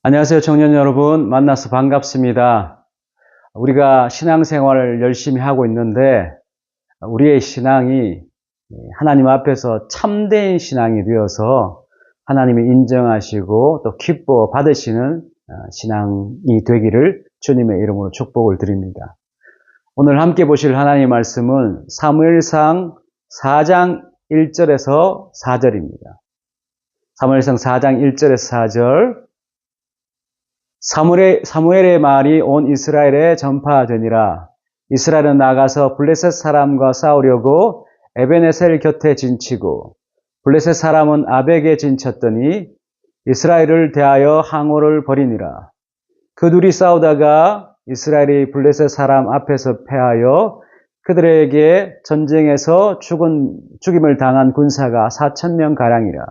안녕하세요, 청년 여러분. 만나서 반갑습니다. 우리가 신앙생활을 열심히 하고 있는데 우리의 신앙이 하나님 앞에서 참된 신앙이 되어서 하나님이 인정하시고 또 기뻐 받으시는 신앙이 되기를 주님의 이름으로 축복을 드립니다. 오늘 함께 보실 하나님의 말씀은 사무엘상 4장 1절에서 4절입니다. 사무엘상 4장 1절에서 4절. 사무엘의 말이 온 이스라엘에 전파되니라. 이스라엘은 나가서 블레셋 사람과 싸우려고 에베네셀 곁에 진치고 블레셋 사람은 아벡에 진쳤더니 이스라엘을 대하여 항오를 벌이니라. 그 둘이 싸우다가 이스라엘이 블레셋 사람 앞에서 패하여 그들에게 전쟁에서 죽임을 당한 군사가 4,000명 가량이라.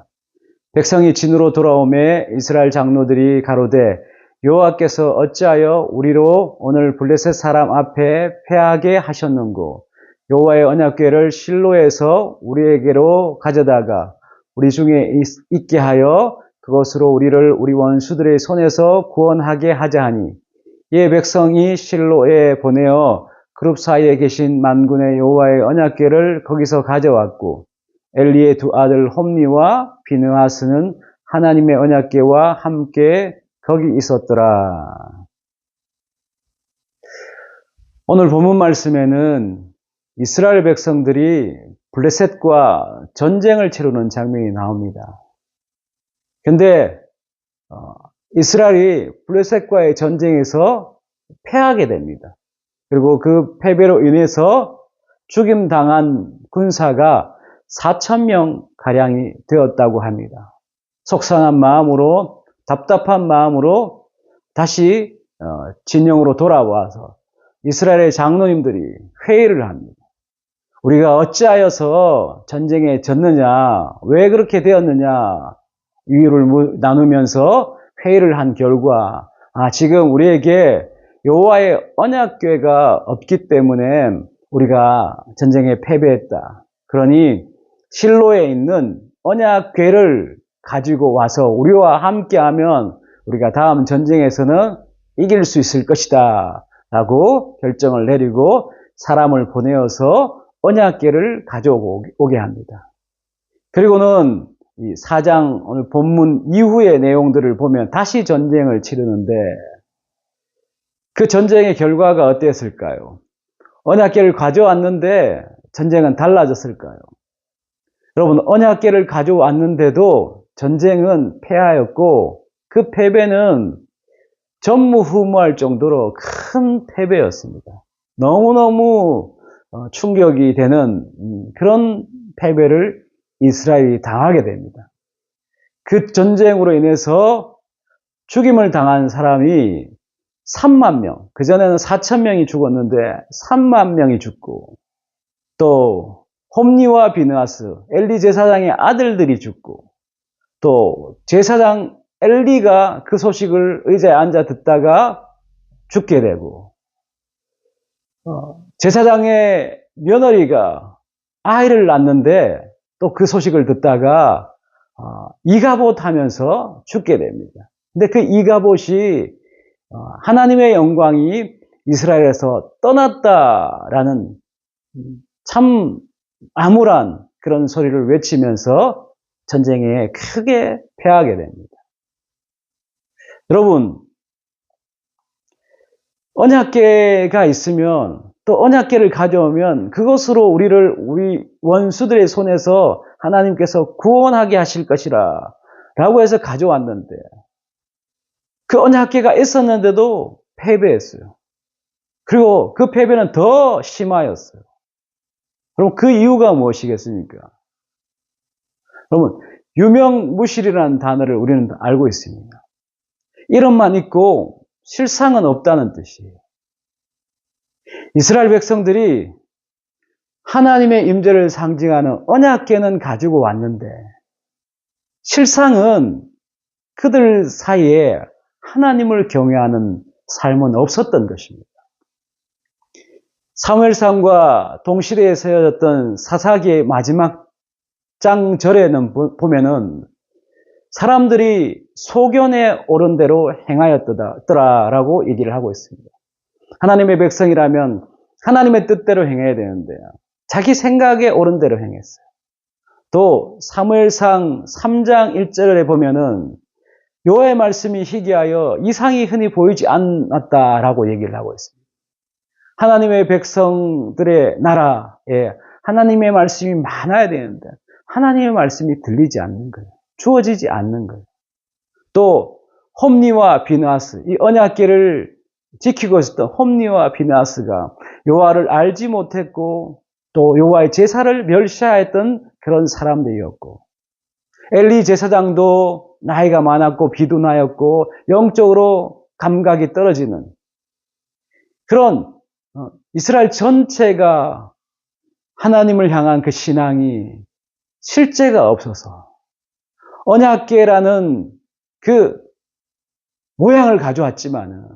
백성이 진으로 돌아오매 이스라엘 장로들이 가로되 여호와께서 어찌하여 우리로 오늘 블레셋 사람 앞에 패하게 하셨는고 여호와의 언약궤를 실로에서 우리에게로 가져다가 우리 중에 있게 하여 그것으로 우리를 우리 원수들의 손에서 구원하게 하자 하니 이에 백성이 실로에 보내어 그룹 사이에 계신 만군의 여호와의 언약궤를 거기서 가져왔고 엘리의 두 아들 홈니와 비느하스는 하나님의 언약궤와 함께 거기 있었더라. 오늘 본문 말씀에는 이스라엘 백성들이 블레셋과 전쟁을 치르는 장면이 나옵니다. 근데 이스라엘이 블레셋과의 전쟁에서 패하게 됩니다. 그리고 그 패배로 인해서 죽임당한 군사가 4,000명 가량이 되었다고 합니다. 속상한 마음으로 답답한 마음으로 다시 진영으로 돌아와서 이스라엘의 장로님들이 회의를 합니다. 우리가 어찌하여서 전쟁에 졌느냐, 왜 그렇게 되었느냐 이유를 나누면서 회의를 한 결과 지금 우리에게 여호와의 언약궤가 없기 때문에 우리가 전쟁에 패배했다. 그러니 실로에 있는 언약궤를 가지고 와서 우리와 함께하면 우리가 다음 전쟁에서는 이길 수 있을 것이다 라고 결정을 내리고 사람을 보내어서 언약궤를 가져오게 합니다. 그리고는 이 4장 오늘 본문 이후의 내용들을 보면 다시 전쟁을 치르는데 그 전쟁의 결과가 어땠을까요? 언약궤를 가져왔는데 전쟁은 달라졌을까요? 여러분, 언약궤를 가져왔는데도 전쟁은 패하였고 그 패배는 전무후무할 정도로 큰 패배였습니다. 너무너무 충격이 되는 그런 패배를 이스라엘이 당하게 됩니다. 그 전쟁으로 인해서 죽임을 당한 사람이 3만 명, 그전에는 4,000명이 죽었는데 3만 명이 죽고 또 홈니와 비느하스, 엘리 제사장의 아들들이 죽고 또 제사장 엘리가 그 소식을 의자에 앉아 듣다가 죽게 되고 제사장의 며느리가 아이를 낳는데 또 그 소식을 듣다가 이가봇 하면서 죽게 됩니다. 근데 그 이가봇이 하나님의 영광이 이스라엘에서 떠났다라는 참 암울한 그런 소리를 외치면서 전쟁에 크게 패하게 됩니다. 여러분, 언약궤가 있으면 또 언약궤를 가져오면 그것으로 우리 원수들의 손에서 하나님께서 구원하게 하실 것이라 라고 해서 가져왔는데 그 언약궤가 있었는데도 패배했어요. 그리고 그 패배는 더 심하였어요. 그럼 그 이유가 무엇이겠습니까? 여러분, 유명무실이라는 단어를 우리는 알고 있습니다. 이름만 있고 실상은 없다는 뜻이에요. 이스라엘 백성들이 하나님의 임재를 상징하는 언약궤는 가지고 왔는데 실상은 그들 사이에 하나님을 경외하는 삶은 없었던 것입니다. 사무엘상과 동시대에 쓰여졌던 사사기의 마지막 장절에는 보면은 사람들이 소견에 옳은 대로 행하였더라라고 얘기를 하고 있습니다. 하나님의 백성이라면 하나님의 뜻대로 행해야 되는데요. 자기 생각에 옳은 대로 행했어요. 또 사무엘상 3장 1절에 보면은 여호와의 말씀이 희귀하여 이상이 흔히 보이지 않았다라고 얘기를 하고 있습니다. 하나님의 백성들의 나라에 하나님의 말씀이 많아야 되는데 하나님의 말씀이 들리지 않는 거예요. 주어지지 않는 거예요. 또 홈리와 비나스, 이 언약궤를 지키고 있었던 홈리와 비나스가 여호와를 알지 못했고 또 여호와의 제사를 멸시하였던 그런 사람들이었고, 엘리 제사장도 나이가 많았고 비둔하였고 영적으로 감각이 떨어지는 그런 이스라엘 전체가 하나님을 향한 그 신앙이 실제가 없어서 언약궤라는 그 모양을 가져왔지만은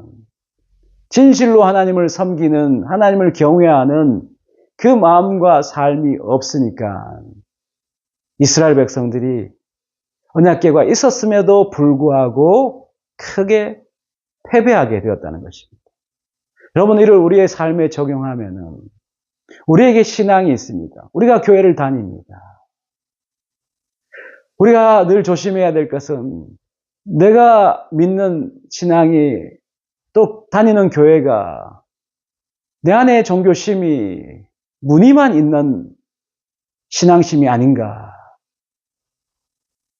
진실로 하나님을 섬기는, 하나님을 경외하는 그 마음과 삶이 없으니까 이스라엘 백성들이 언약궤가 있었음에도 불구하고 크게 패배하게 되었다는 것입니다. 여러분, 이를 우리의 삶에 적용하면은 우리에게 신앙이 있습니다. 우리가 교회를 다닙니다. 우리가 늘 조심해야 될 것은 내가 믿는 신앙이 또 다니는 교회가 내 안에 종교심이 무늬만 있는 신앙심이 아닌가.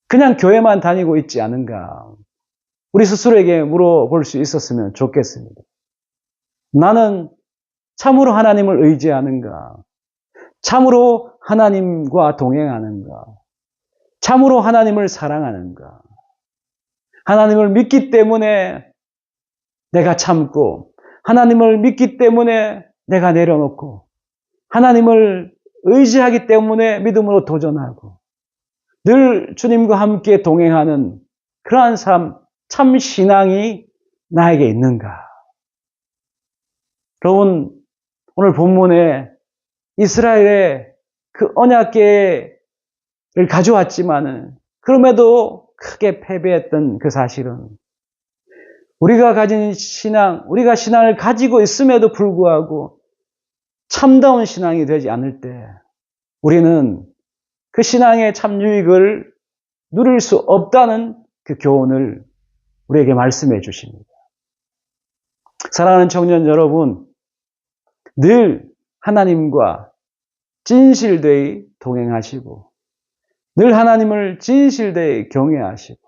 그냥 교회만 다니고 있지 않은가. 우리 스스로에게 물어볼 수 있었으면 좋겠습니다. 나는 참으로 하나님을 의지하는가? 참으로 하나님과 동행하는가? 참으로 하나님을 사랑하는가? 하나님을 믿기 때문에 내가 참고, 하나님을 믿기 때문에 내가 내려놓고, 하나님을 의지하기 때문에 믿음으로 도전하고, 늘 주님과 함께 동행하는 그러한 삶, 참 신앙이 나에게 있는가? 여러분, 오늘 본문에 이스라엘의 그 언약궤를 가져왔지만은 그럼에도 크게 패배했던 그 사실은 우리가 가진 신앙, 우리가 신앙을 가지고 있음에도 불구하고 참다운 신앙이 되지 않을 때 우리는 그 신앙의 참 유익을 누릴 수 없다는 그 교훈을 우리에게 말씀해 주십니다. 사랑하는 청년 여러분, 늘 하나님과 진실되이 동행하시고 늘 하나님을 진실되이 경외하시고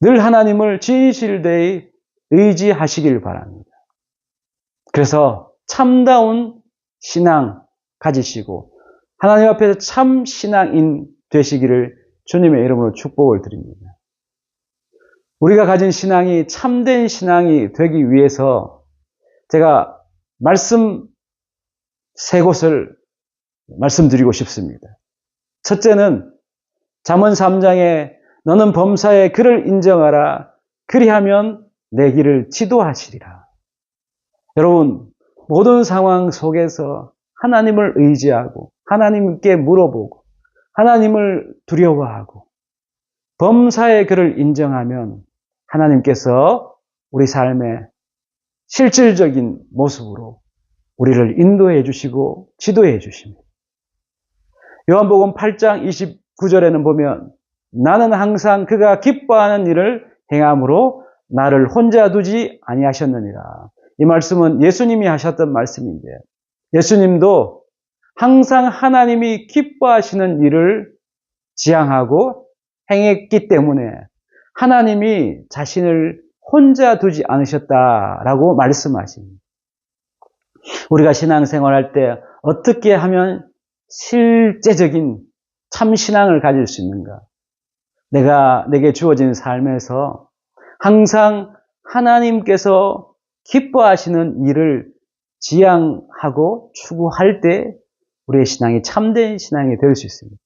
늘 하나님을 진실되이 의지하시길 바랍니다. 그래서 참다운 신앙 가지시고 하나님 앞에서 참 신앙인 되시기를 주님의 이름으로 축복을 드립니다. 우리가 가진 신앙이 참된 신앙이 되기 위해서 제가 말씀 세 곳을 말씀드리고 싶습니다. 첫째는 잠언 3장에 너는 범사에 그를 인정하라. 그리하면 내 길을 지도하시리라. 여러분, 모든 상황 속에서 하나님을 의지하고 하나님께 물어보고 하나님을 두려워하고 범사에 그를 인정하면 하나님께서 우리 삶의 실질적인 모습으로 우리를 인도해 주시고 지도해 주십니다. 요한복음 8장 29절에는 보면 나는 항상 그가 기뻐하는 일을 행함으로 나를 혼자 두지 아니하셨느니라. 이 말씀은 예수님이 하셨던 말씀인데 예수님도 항상 하나님이 기뻐하시는 일을 지향하고 행했기 때문에 하나님이 자신을 혼자 두지 않으셨다라고 말씀하십니다. 우리가 신앙생활할 때 어떻게 하면 실제적인 참신앙을 가질 수 있는가? 내게 주어진 삶에서 항상 하나님께서 기뻐하시는 일을 지향하고 추구할 때 우리의 신앙이 참된 신앙이 될 수 있습니다.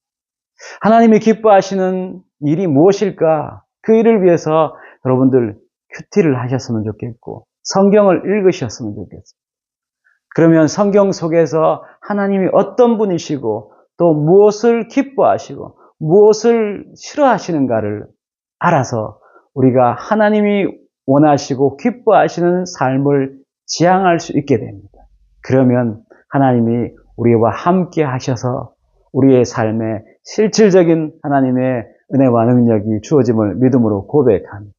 하나님이 기뻐하시는 일이 무엇일까? 그 일을 위해서 여러분들 큐티를 하셨으면 좋겠고 성경을 읽으셨으면 좋겠습니다. 그러면 성경 속에서 하나님이 어떤 분이시고 또 무엇을 기뻐하시고 무엇을 싫어하시는가를 알아서 우리가 하나님이 원하시고 기뻐하시는 삶을 지향할 수 있게 됩니다. 그러면 하나님이 우리와 함께 하셔서 우리의 삶에 실질적인 하나님의 은혜와 능력이 주어짐을 믿음으로 고백합니다.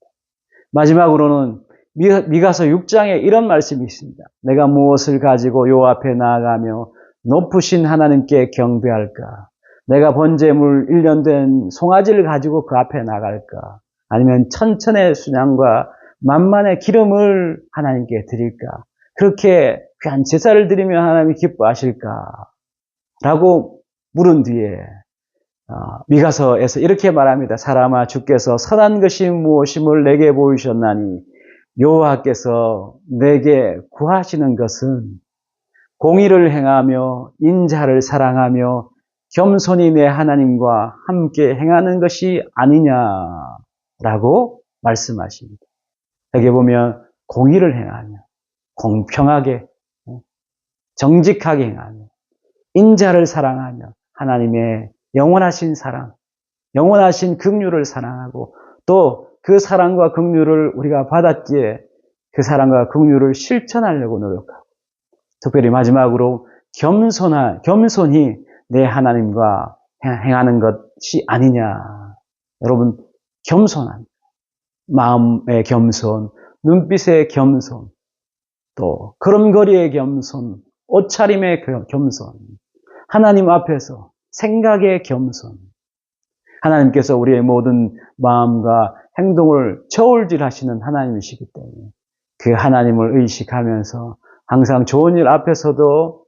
마지막으로는 미가서 6장에 이런 말씀이 있습니다. 내가 무엇을 가지고 요 앞에 나아가며 높으신 하나님께 경배할까? 내가 번제물 1년 된 송아지를 가지고 그 앞에 나갈까? 아니면 천천의 순양과 만만의 기름을 하나님께 드릴까? 그렇게 귀한 제사를 드리면 하나님이 기뻐하실까? 라고 물은 뒤에 미가서에서 이렇게 말합니다. 사람아, 주께서 선한 것이 무엇임을 내게 보이셨나니 여호와께서 내게 구하시는 것은 공의를 행하며 인자를 사랑하며 겸손히 내 하나님과 함께 행하는 것이 아니냐라고 말씀하십니다. 여기 보면 공의를 행하며 공평하게 정직하게 행하며 인자를 사랑하며 하나님의 영원하신 사랑, 영원하신 긍휼을 사랑하고 또 그 사랑과 긍휼을 우리가 받았기에 그 사랑과 긍휼을 실천하려고 노력하고 특별히 마지막으로 겸손히 내 하나님과 행하는 것이 아니냐. 여러분, 겸손한 마음의 겸손, 눈빛의 겸손, 또 걸음걸이의 겸손, 옷차림의 겸손, 하나님 앞에서 생각의 겸손. 하나님께서 우리의 모든 마음과 행동을 저울질하시는 하나님이시기 때문에 그 하나님을 의식하면서 항상 좋은 일 앞에서도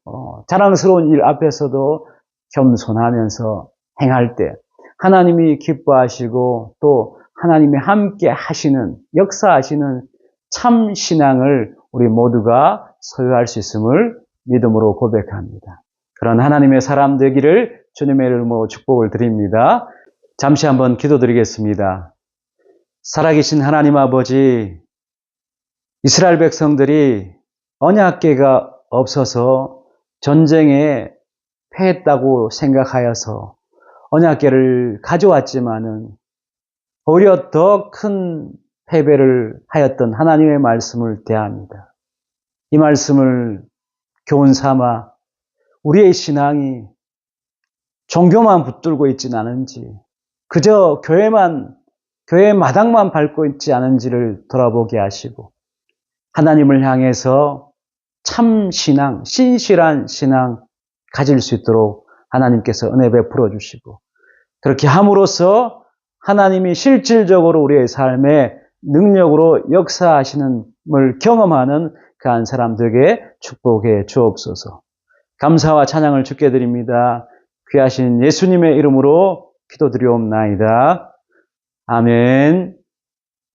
자랑스러운 일 앞에서도 겸손하면서 행할 때 하나님이 기뻐하시고 또 하나님이 함께 하시는 역사하시는 참 신앙을 우리 모두가 소유할 수 있음을 믿음으로 고백합니다. 그런 하나님의 사람 되기를 주님의 이름으로 축복을 드립니다. 잠시 한번 기도드리겠습니다. 살아계신 하나님 아버지, 이스라엘 백성들이 언약궤가 없어서 전쟁에 패했다고 생각하여서 언약궤를 가져왔지만은 오히려 더 큰 패배를 하였던 하나님의 말씀을 대합니다. 이 말씀을 교훈 삼아 우리의 신앙이 종교만 붙들고 있지는 않은지 그저 교회 마당만 밟고 있지 않은지를 돌아보게 하시고 하나님을 향해서 참 신앙, 신실한 신앙 가질 수 있도록 하나님께서 은혜 베풀어 주시고 그렇게 함으로써 하나님이 실질적으로 우리의 삶에 능력으로 역사하시는을 경험하는 그 한 사람 되게 축복해 주옵소서. 감사와 찬양을 주께 드립니다. 귀하신 예수님의 이름으로 기도드리옵나이다. 아멘.